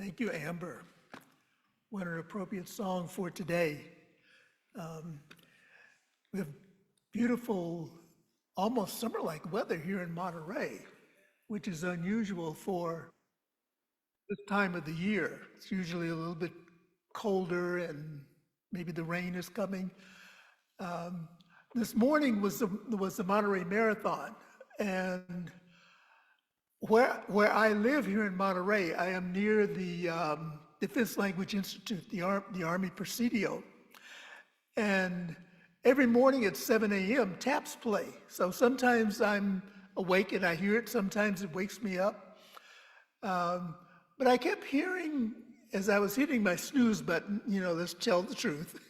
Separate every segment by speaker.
Speaker 1: Thank you, Amber. What an appropriate song for today. We have beautiful, almost summer-like weather here in Monterey, which is unusual for this time of the year. It's usually a little bit colder and maybe the rain is coming. This morning was the Monterey Marathon, and where I live here in Monterey, I am near the Defense Language Institute, the Army Presidio, and every morning at 7 a.m. taps play. So sometimes I'm awake and I hear it. Sometimes it wakes me up. But I kept hearing, as I was hitting my snooze button, let's tell the truth.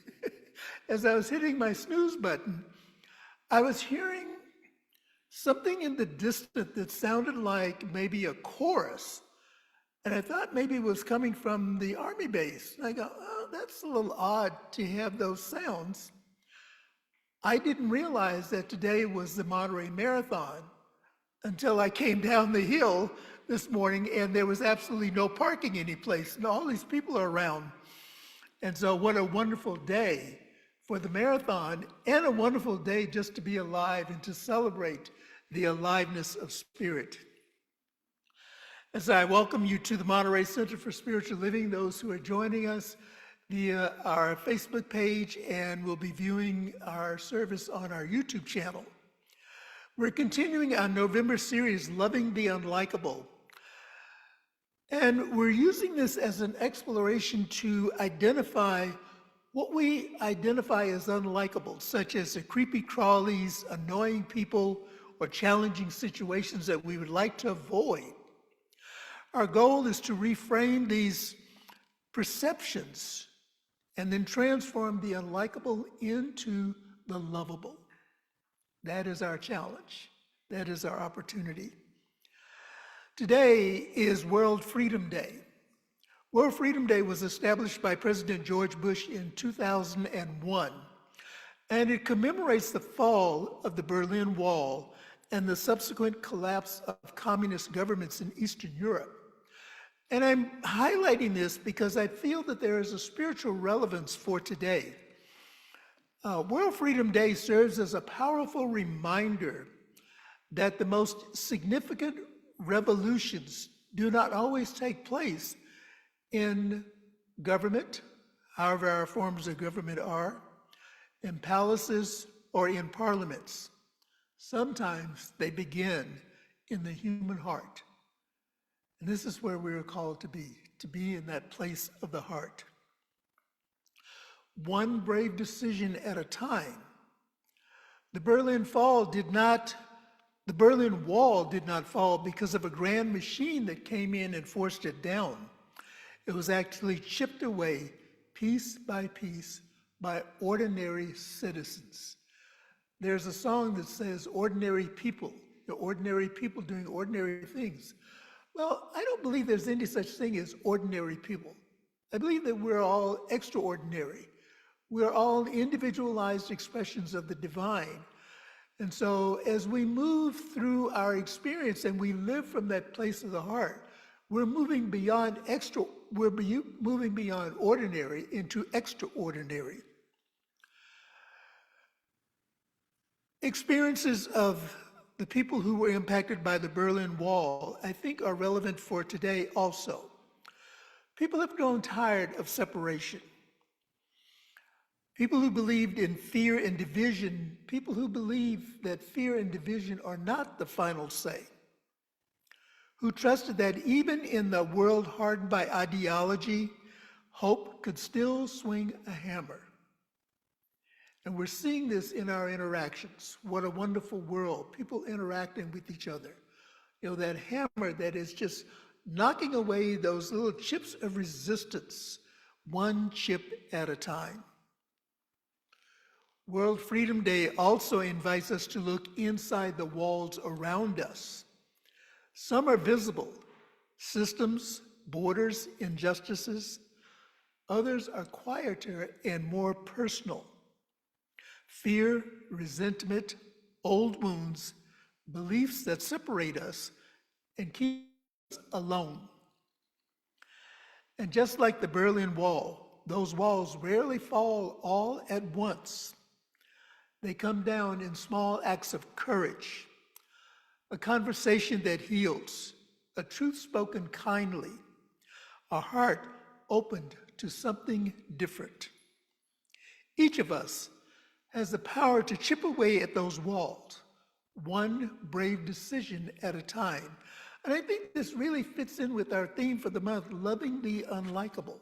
Speaker 1: As I was hitting my snooze button, I was hearing something in the distance that sounded like maybe a chorus. And I thought maybe it was coming from the Army base. And I go, oh, that's a little odd to have those sounds. I didn't realize that today was the Monterey Marathon until I came down the hill this morning and there was absolutely no parking anyplace and all these people are around. And so what a wonderful day for the marathon and a wonderful day just to be alive and to celebrate the aliveness of spirit. As I welcome you to the Monterey Center for Spiritual Living, those who are joining us via our Facebook page and will be viewing our service on our YouTube channel. We're continuing our November series, Loving the Unlikable. And we're using this as an exploration to identify what we identify as unlikable, such as the creepy crawlies, annoying people, or challenging situations that we would like to avoid. Our goal is to reframe these perceptions and then transform the unlikable into the lovable. That is our challenge. That is our opportunity. Today is World Freedom Day. World Freedom Day was established by President George Bush in 2001, and it commemorates the fall of the Berlin Wall and the subsequent collapse of communist governments in Eastern Europe. And I'm highlighting this because I feel that there is a spiritual relevance for today. World Freedom Day serves as a powerful reminder that the most significant revolutions do not always take place in government, however our forms of government are, in palaces or in parliaments. Sometimes they begin in the human heart. And this is where we are called to be in that place of the heart. One brave decision at a time. The Berlin Wall did not fall because of a grand machine that came in and forced it down. It was actually chipped away piece by ordinary citizens. There's a song that says ordinary people doing ordinary things. Well, I don't believe there's any such thing as ordinary people. I believe that we're all extraordinary. We're all individualized expressions of the divine. And so as we move through our experience and we live from that place of the heart, we're moving beyond ordinary into extraordinary. Experiences of the people who were impacted by the Berlin Wall, I think, are relevant for today also. People have grown tired of separation. People who believed in fear and division, people who believe that fear and division are not the final say, who trusted that even in the world hardened by ideology, hope could still swing a hammer. And we're seeing this in our interactions. What a wonderful world, people interacting with each other. That hammer that is just knocking away those little chips of resistance, one chip at a time. World Freedom Day also invites us to look inside the walls around us. Some are visible, systems, borders, injustices. Others are quieter and more personal. Fear, resentment, old wounds, beliefs that separate us and keep us alone. And just like the Berlin Wall, those walls rarely fall all at once. They come down in small acts of courage, a conversation that heals, a truth spoken kindly, a heart opened to something different. Each of us has the power to chip away at those walls, one brave decision at a time. And I think this really fits in with our theme for the month, Loving the Unlikable.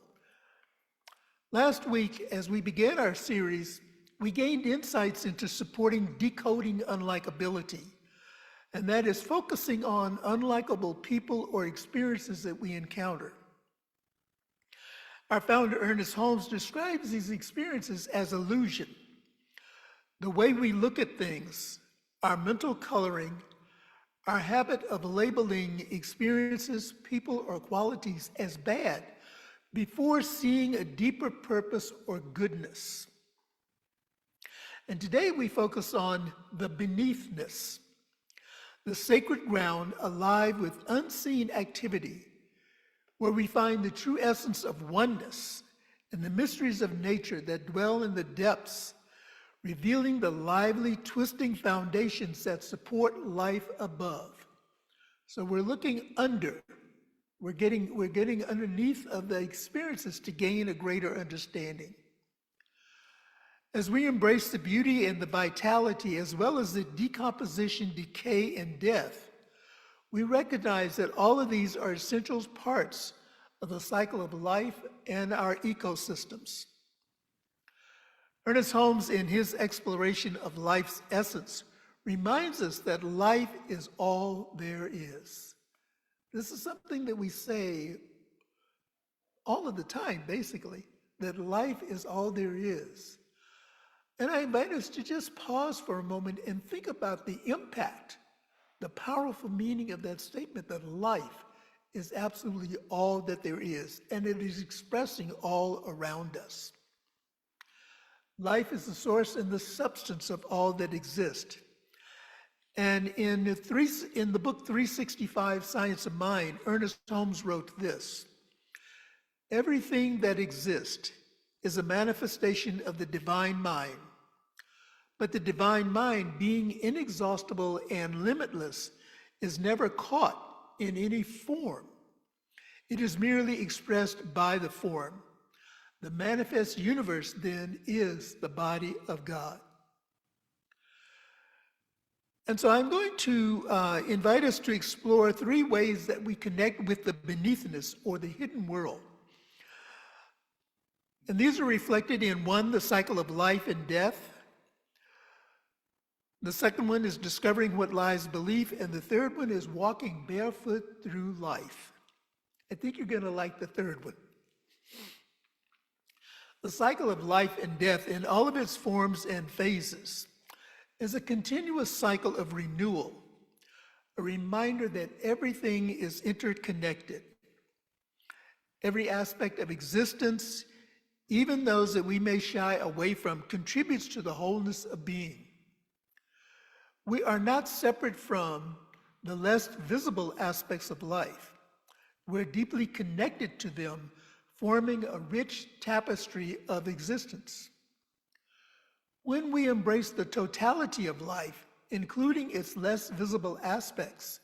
Speaker 1: Last week, as we began our series, we gained insights into supporting decoding unlikability, and that is focusing on unlikable people or experiences that we encounter. Our founder, Ernest Holmes, describes these experiences as illusion. The way we look at things, our mental coloring, our habit of labeling experiences, people, or qualities as bad before seeing a deeper purpose or goodness. And today we focus on the beneathness, the sacred ground alive with unseen activity, where we find the true essence of oneness and the mysteries of nature that dwell in the depths, revealing the lively, twisting foundations that support life above. So we're looking under. We're getting underneath of the experiences to gain a greater understanding. As we embrace the beauty and the vitality, as well as the decomposition, decay, and death, we recognize that all of these are essential parts of the cycle of life and our ecosystems. Ernest Holmes, in his exploration of life's essence, reminds us that life is all there is. This is something that we say all of the time, basically, that life is all there is. And I invite us to just pause for a moment and think about the impact, the powerful meaning of that statement, that life is absolutely all that there is, and it is expressing all around us. Life is the source and the substance of all that exists. And in the book 365, Science of Mind, Ernest Holmes wrote this: "Everything that exists is a manifestation of the divine mind. But the divine mind, being inexhaustible and limitless, is never caught in any form. It is merely expressed by the form. The manifest universe, then, is the body of God." And so I'm going to invite us to explore 3 ways that we connect with the beneathness, or the hidden world. And these are reflected in 1, the cycle of life and death. The second one is discovering what lies beneath, and the third one is walking barefoot through life. I think you're going to like the third one. The cycle of life and death, in all of its forms and phases, is a continuous cycle of renewal, a reminder that everything is interconnected. Every aspect of existence, even those that we may shy away from, contributes to the wholeness of being. We are not separate from the less visible aspects of life. We're deeply connected to them, forming a rich tapestry of existence. When we embrace the totality of life, including its less visible aspects,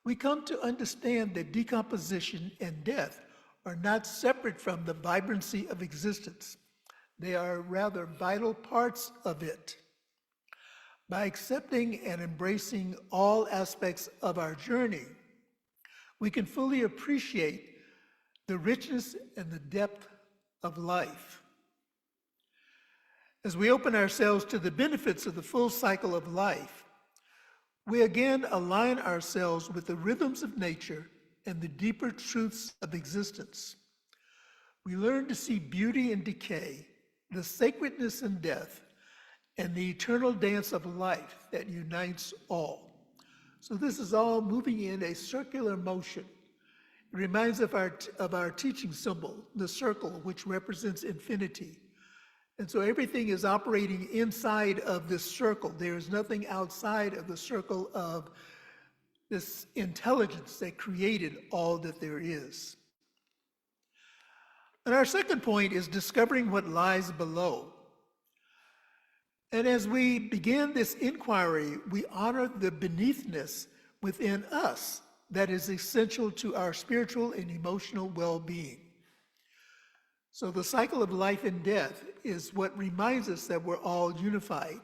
Speaker 1: we come to understand that decomposition and death are not separate from the vibrancy of existence. They are rather vital parts of it. By accepting and embracing all aspects of our journey, we can fully appreciate the richness and the depth of life. As we open ourselves to the benefits of the full cycle of life, we again align ourselves with the rhythms of nature and the deeper truths of existence. We learn to see beauty in decay, the sacredness in death, and the eternal dance of life that unites all. So this is all moving in a circular motion. It reminds of our teaching symbol, the circle, which represents infinity. And so everything is operating inside of this circle. There is nothing outside of the circle of this intelligence that created all that there is. And our second point is discovering what lies below. And as we begin this inquiry, we honor the beneathness within us that is essential to our spiritual and emotional well-being. So the cycle of life and death is what reminds us that we're all unified.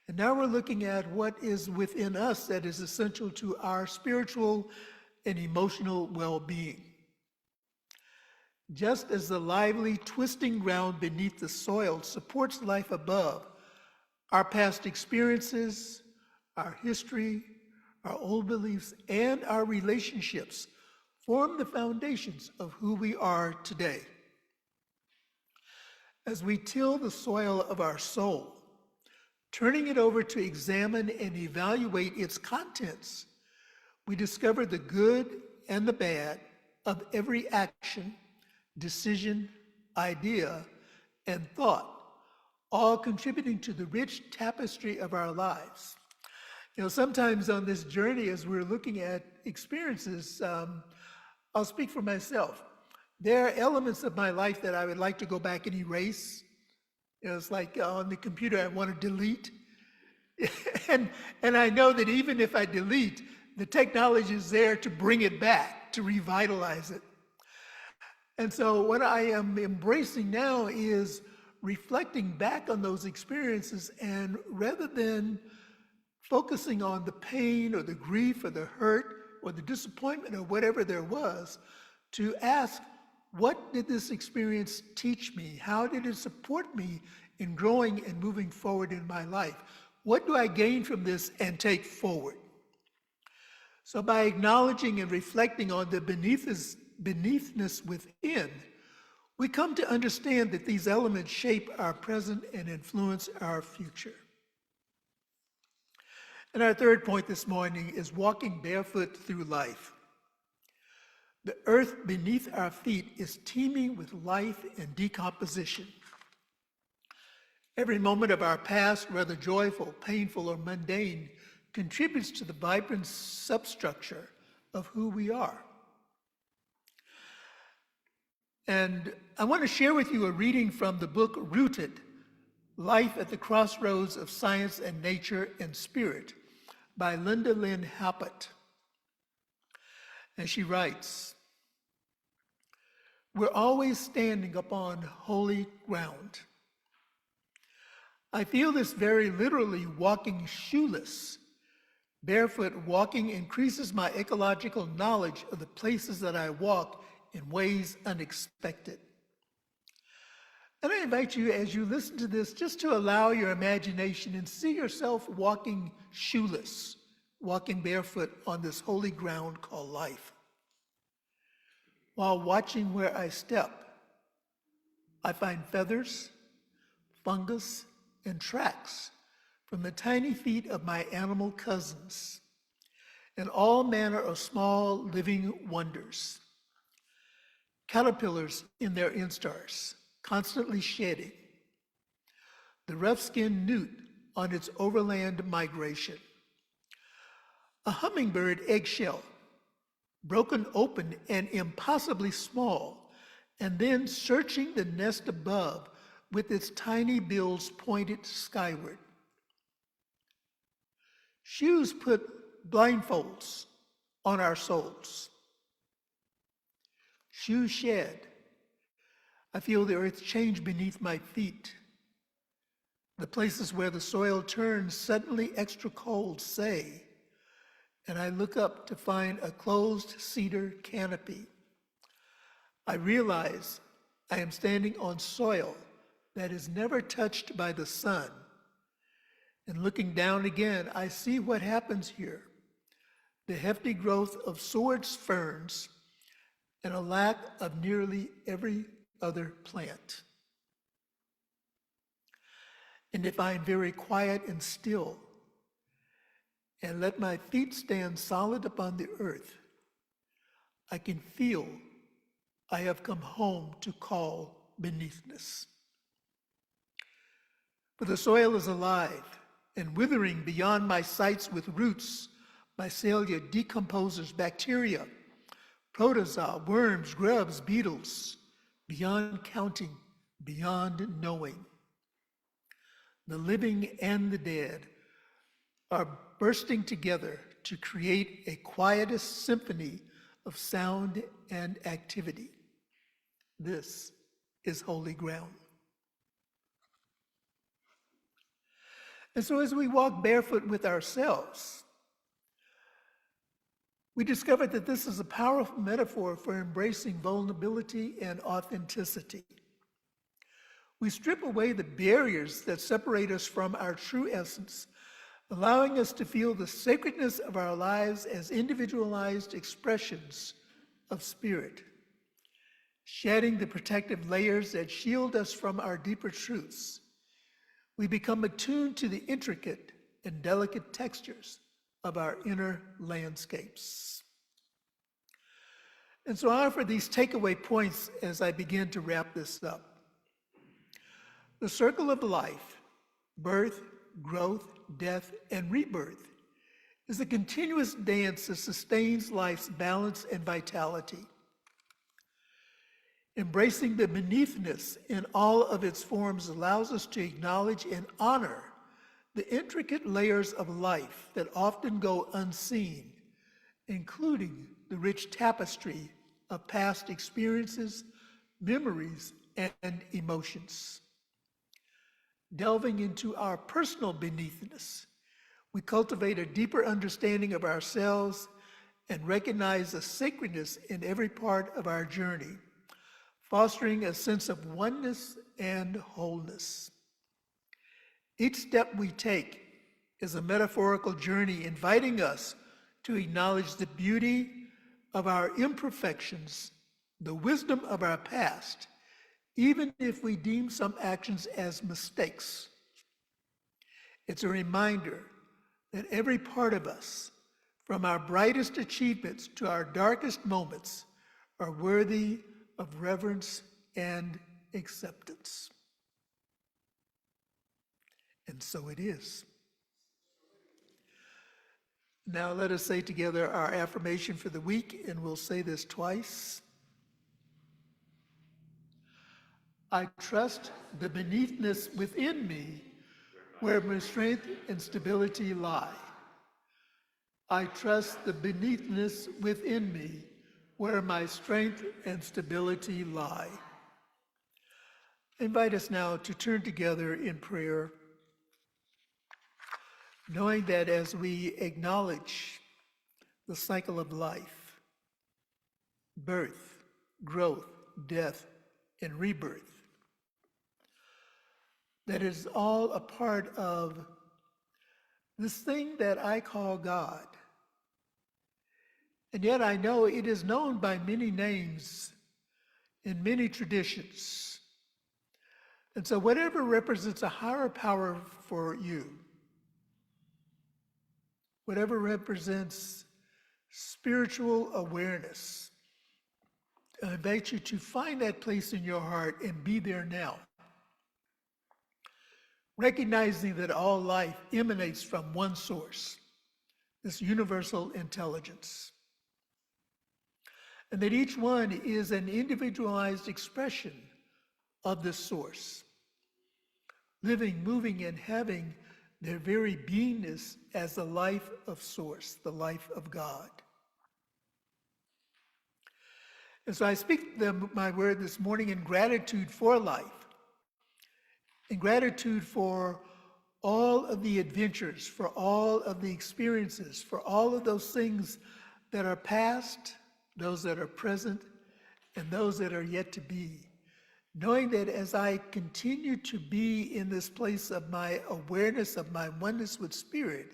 Speaker 1: And now we're looking at what is within us that is essential to our spiritual and emotional well-being. Just as the lively, twisting ground beneath the soil supports life above, our past experiences, our history, our old beliefs, and our relationships form the foundations of who we are today. As we till the soil of our soul, turning it over to examine and evaluate its contents, we discover the good and the bad of every action, decision, idea, and thought, all contributing to the rich tapestry of our lives. You know, sometimes on this journey, as we're looking at experiences, I'll speak for myself. There are elements of my life that I would like to go back and erase. You know, it's like on the computer, I want to delete. and I know that even if I delete, the technology is there to bring it back, to revitalize it. And so what I am embracing now is reflecting back on those experiences, and rather than focusing on the pain or the grief or the hurt or the disappointment or whatever there was, to ask, what did this experience teach me? How did it support me in growing and moving forward in my life? What do I gain from this and take forward? So by acknowledging and reflecting on the beneathness within, we come to understand that these elements shape our present and influence our future. And our third point this morning is walking barefoot through life. The earth beneath our feet is teeming with life and decomposition. Every moment of our past, whether joyful, painful, or mundane, contributes to the vibrant substructure of who we are. And I want to share with you a reading from the book Rooted, Life at the Crossroads of Science and Nature and Spirit by Linda Lynn Happett. And she writes, "We're always standing upon holy ground. I feel this very literally walking shoeless. Barefoot walking increases my ecological knowledge of the places that I walk in ways unexpected." And I invite you, as you listen to this, just to allow your imagination and see yourself walking shoeless, walking barefoot on this holy ground called life. While watching where I step, I find feathers, fungus, and tracks from the tiny feet of my animal cousins, and all manner of small living wonders. Caterpillars in their instars, constantly shedding. The rough-skinned newt on its overland migration. A hummingbird eggshell, broken open and impossibly small, and then searching the nest above with its tiny bills pointed skyward. Shoes put blindfolds on our souls. Shoes shed. I feel the earth change beneath my feet. The places where the soil turns suddenly extra cold, say, and I look up to find a closed cedar canopy. I realize I am standing on soil that is never touched by the sun. And looking down again, I see what happens here. The hefty growth of swords ferns and a lack of nearly every other plant. And if I am very quiet and still and let my feet stand solid upon the earth, I can feel I have come home to call beneathness. For the soil is alive and withering beyond my sights with roots, mycelia, decomposers, bacteria, protozoa, worms, grubs, beetles, beyond counting, beyond knowing. The living and the dead are bursting together to create a quietest symphony of sound and activity. This is holy ground. And so as we walk barefoot with ourselves, we discovered that this is a powerful metaphor for embracing vulnerability and authenticity. We strip away the barriers that separate us from our true essence, allowing us to feel the sacredness of our lives as individualized expressions of spirit, shedding the protective layers that shield us from our deeper truths. We become attuned to the intricate and delicate textures of our inner landscapes. And so I offer these takeaway points as I begin to wrap this up. The circle of life, birth, growth, death, and rebirth, is a continuous dance that sustains life's balance and vitality. Embracing the beneathness in all of its forms allows us to acknowledge and honor the intricate layers of life that often go unseen, including the rich tapestry of past experiences, memories, and emotions. Delving into our personal beneathness, we cultivate a deeper understanding of ourselves and recognize the sacredness in every part of our journey, fostering a sense of oneness and wholeness. Each step we take is a metaphorical journey inviting us to acknowledge the beauty of our imperfections, the wisdom of our past, even if we deem some actions as mistakes. It's a reminder that every part of us, from our brightest achievements to our darkest moments, are worthy of reverence and acceptance. And so it is. Now let us say together our affirmation for the week, and we'll say this twice. I trust the beneathness within me where my strength and stability lie. I trust the beneathness within me where my strength and stability lie. I invite us now to turn together in prayer, knowing that as we acknowledge the cycle of life, birth, growth, death, and rebirth, that is all a part of this thing that I call God. And yet I know it is known by many names in many traditions. And so whatever represents a higher power for you, whatever represents spiritual awareness, I invite you to find that place in your heart and be there now. Recognizing that all life emanates from one source, this universal intelligence. And that each one is an individualized expression of this source, living, moving, and having their very beingness as the life of source, the life of God. And so I speak my word this morning in gratitude for life, in gratitude for all of the adventures, for all of the experiences, for all of those things that are past, those that are present, and those that are yet to be. Knowing that as I continue to be in this place of my awareness of my oneness with Spirit,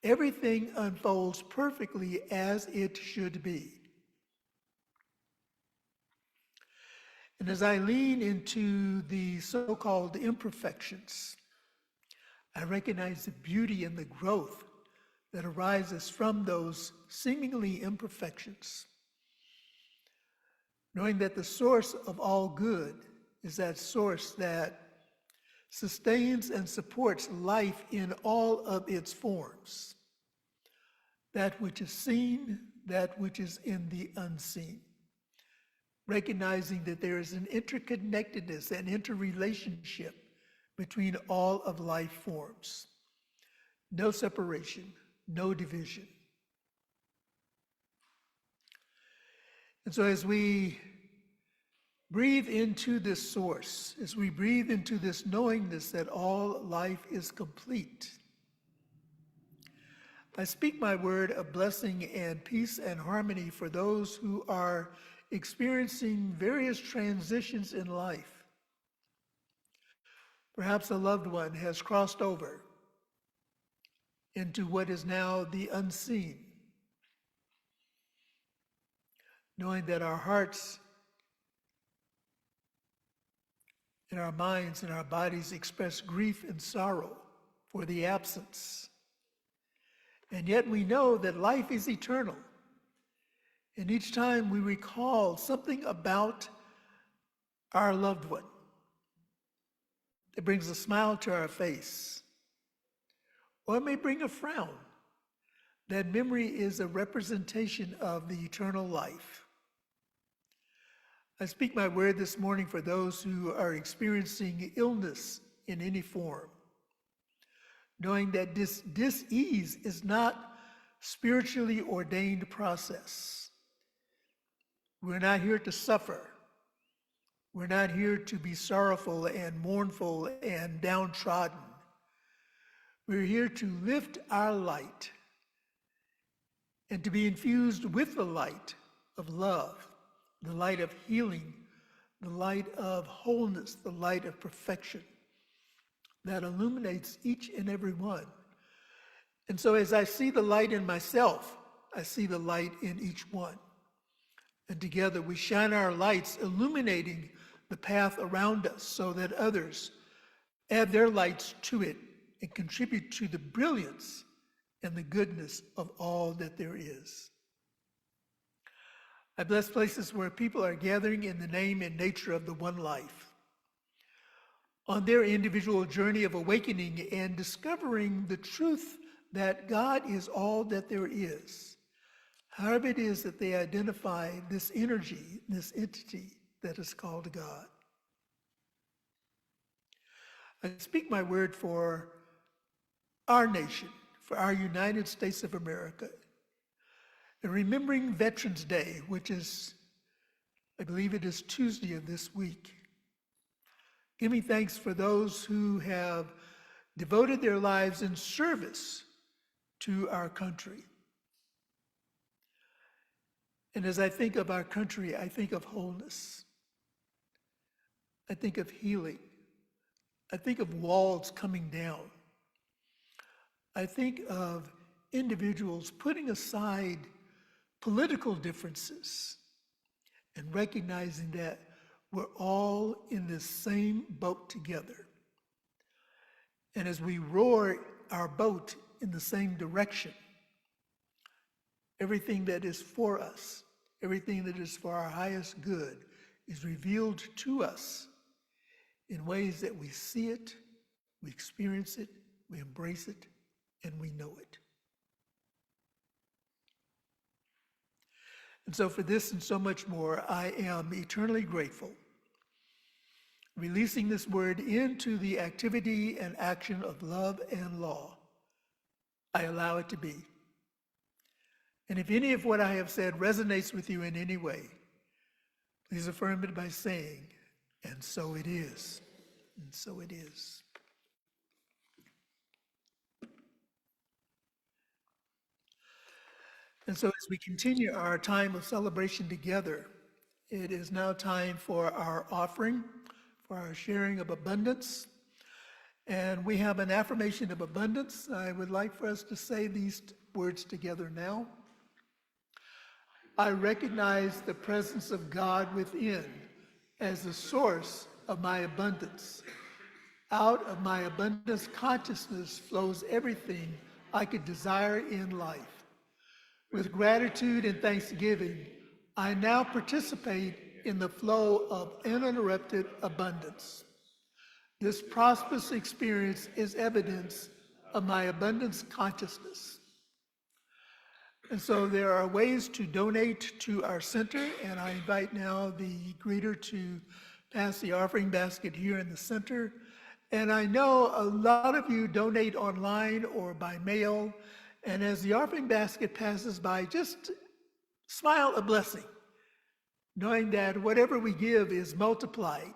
Speaker 1: everything unfolds perfectly as it should be. And as I lean into the so-called imperfections, I recognize the beauty and the growth that arises from those seemingly imperfections. Knowing that the source of all good is that source that sustains and supports life in all of its forms. That which is seen, that which is in the unseen. recognizing that there is an interconnectedness and interrelationship between all of life forms. No separation, no division. And so as we breathe into this source, as we breathe into this knowingness that all life is complete, I speak my word of blessing and peace and harmony for those who are experiencing various transitions in life. Perhaps a loved one has crossed over into what is now the unseen, knowing that our hearts and our minds and our bodies express grief and sorrow for the absence. And yet we know that life is eternal. And each time we recall something about our loved one, it brings a smile to our face, or it may bring a frown. That memory is a representation of the eternal life. I speak my word this morning for those who are experiencing illness in any form, knowing that this dis-ease is not spiritually ordained process. We're not here to suffer. We're not here to be sorrowful and mournful and downtrodden. We're here to lift our light and to be infused with the light of love, the light of healing, the light of wholeness, the light of perfection that illuminates each and every one. And so as I see the light in myself, I see the light in each one. And together we shine our lights, illuminating the path around us so that others add their lights to it and contribute to the brilliance and the goodness of all that there is. I bless places where people are gathering in the name and nature of the one life, on their individual journey of awakening and discovering the truth that God is all that there is. However it is that they identify this energy, this entity that is called God. I speak my word for our nation, for our United States of America, and remembering Veterans Day, which is, I believe it is Tuesday of this week. Giving thanks for those who have devoted their lives in service to our country. And as I think of our country, I think of wholeness. I think of healing. I think of walls coming down. I think of individuals putting aside political differences and recognizing that we're all in this same boat together. And as we roar our boat in the same direction, everything that is for us, everything that is for our highest good is revealed to us in ways that we see it, we experience it, we embrace it, and we know it. And so for this and so much more, I am eternally grateful. Releasing this word into the activity and action of love and law, I allow it to be. And if any of what I have said resonates with you in any way, please affirm it by saying, and so it is, and so it is. And so as we continue our time of celebration together, it is now time for our offering, for our sharing of abundance. And we have an affirmation of abundance. I would like for us to say these words together now. I recognize the presence of God within as the source of my abundance. Out of my abundance consciousness flows everything I could desire in life. With gratitude and thanksgiving, I now participate in the flow of uninterrupted abundance. This prosperous experience is evidence of my abundance consciousness. And so there are ways to donate to our center, and I invite now the greeter to pass the offering basket here in the center. And I know a lot of you donate online or by mail, and as the offering basket passes by, just smile a blessing, knowing that whatever we give is multiplied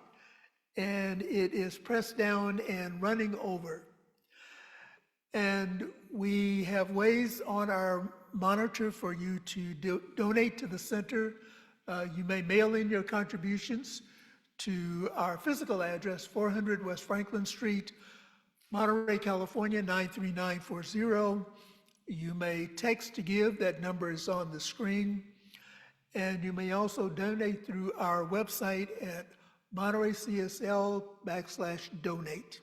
Speaker 1: and it is pressed down and running over. And we have ways on our monitor for you to donate to the center. You may mail in your contributions to our physical address, 400 West Franklin Street, Monterey, California, 93940. You may text to give, that number is on the screen. And you may also donate through our website at montereycsl.com/donate.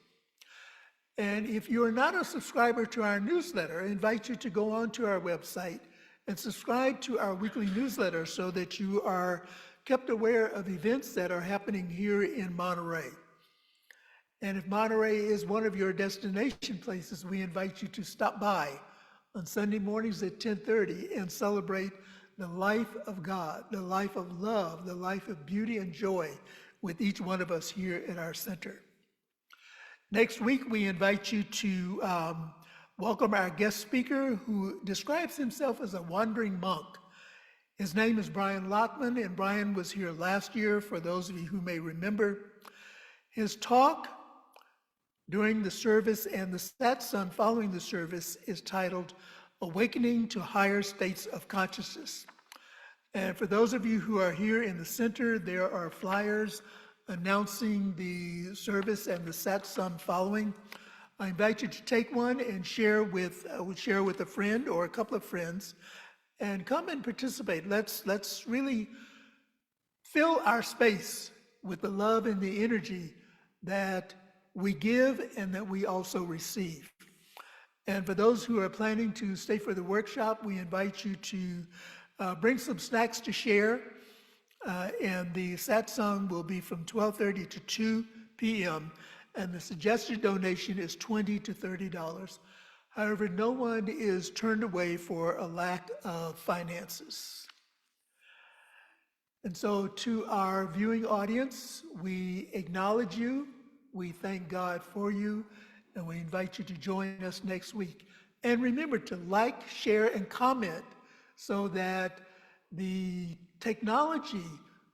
Speaker 1: And if you're not a subscriber to our newsletter, I invite you to go on to our website and subscribe to our weekly newsletter so that you are kept aware of events that are happening here in Monterey. And if Monterey is one of your destination places, we invite you to stop by on Sunday mornings at 10:30 and celebrate the life of God, the life of love, the life of beauty and joy with each one of us here at our center. Next week, we invite you to welcome our guest speaker who describes himself as a wandering monk. His name is Brian Lottman, and Brian was here last year, for those of you who may remember. His talk during the service and the satsang following the service is titled Awakening to Higher States of Consciousness. And for those of you who are here in the center, there are flyers announcing the service and the satsang following. I invite you to take one and share with a friend or a couple of friends, and come and participate. Let's really fill our space with the love and the energy that we give and that we also receive. And for those who are planning to stay for the workshop, we invite you to bring some snacks to share. And the satsang will be from 12:30 to 2 p.m. And the suggested donation is $20 to $30. However, no one is turned away for a lack of finances. And so to our viewing audience, we acknowledge you, we thank God for you, and we invite you to join us next week. And remember to like, share, and comment so that the technology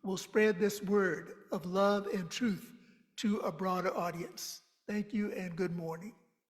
Speaker 1: will spread this word of love and truth to a broader audience. Thank you and good morning.